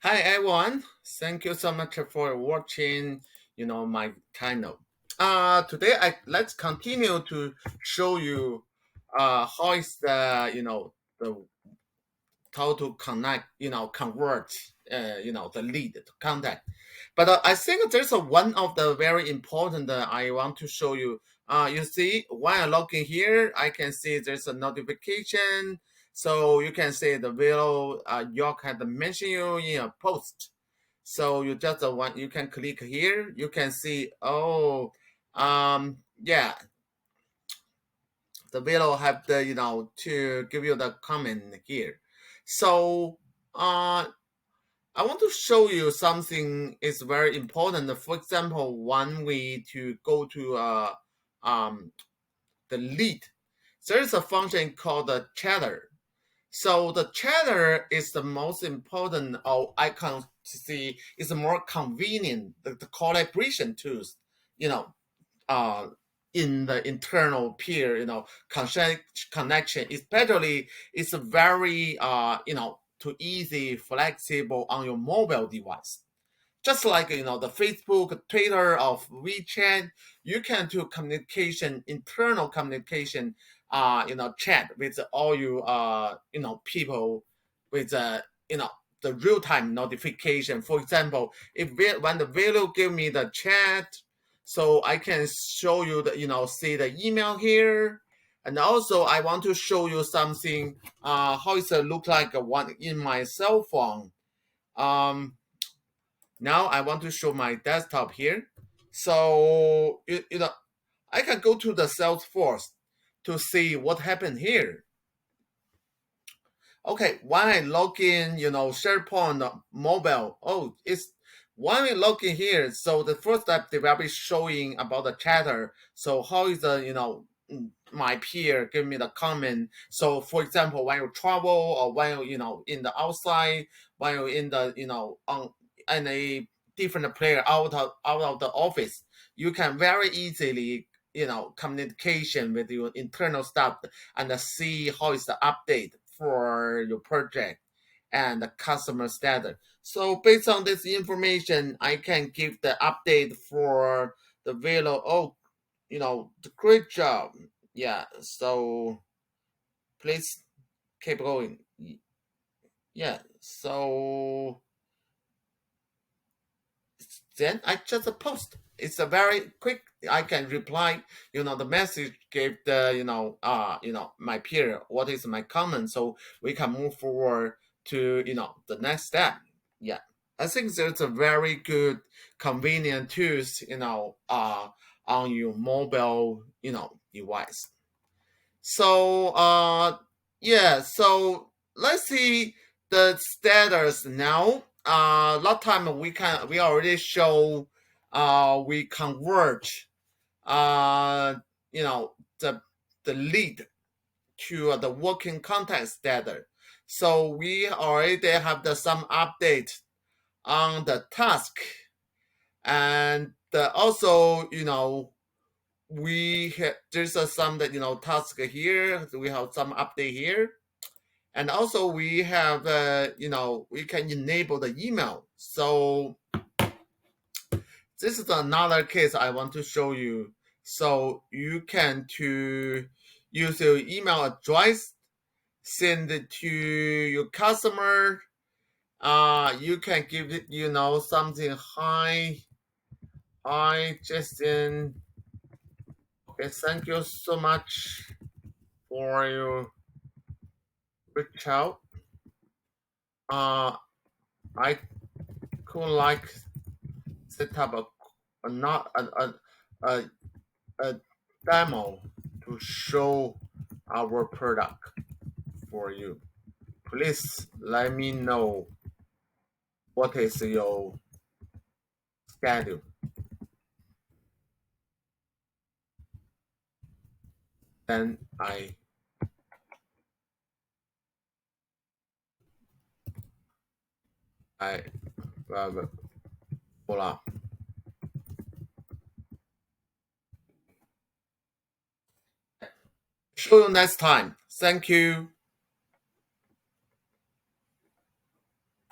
Hi everyone. Thank you so much for watching, my channel. Today let's continue to show you how is the how to connect, convert the lead to contact. But I think there's one of the very important I want to show you. You see, when I log in here, I can see there's a notification. So you can see the video York had mentioned you in a post. So you just want you can click here. You can see, yeah, the video have the to give you the comment here. So uh I want to show you something is very important. For example, one way to go to um the lead, there is a function called the chatter. So the chatter is the most important, or I can see is more convenient. The collaboration tools, you know, uh, in the internal peer, connection, especially it's very, too easy, flexible on your mobile device. Just like the Facebook, Twitter, of WeChat, you can do communication, internal communication, chat with all you people with the real time notification. For example, when the video give me the chat, so I can show you the see the email here. And also I want to show you something how it look like one in my cell phone. Now I want to show my desktop here. So I can go to the Salesforce to see what happened here. Okay, when I log in, SharePoint mobile, it's when we log in here, so the first step they will be showing about the chatter. So how is the, my peer give me the comment. So for example, when you travel or when you in the outside, when you're in the, on any different player out of the office, you can very easily, communication with your internal staff and see how is the update for your project and the customer status. So based on this information, I can give the update for the Velo. Oh, the great job. Yeah. So please keep going. Yeah. So then I just post. It's a very quick. I can reply. The message gave the my peer what is my comment, so we can move forward to the next step. Yeah, I think there's a very good, convenient tools on your mobile device. So yeah, so let's see the status now. Last time we already show we convert uh you know the the lead to the working contact status. So we already have some update on the task, and also there's some that task here. So we have some update here, and also we have we can enable the email. So this is another case I want to show you. So you can to use your email address, send it to your customer. You can give it something. Hi Justin. Okay, thank you so much for your reach out. I could like set up a not a, a demo to show our product for you. Please let me know what is your schedule. Then I voila. Show you next time. Thank you.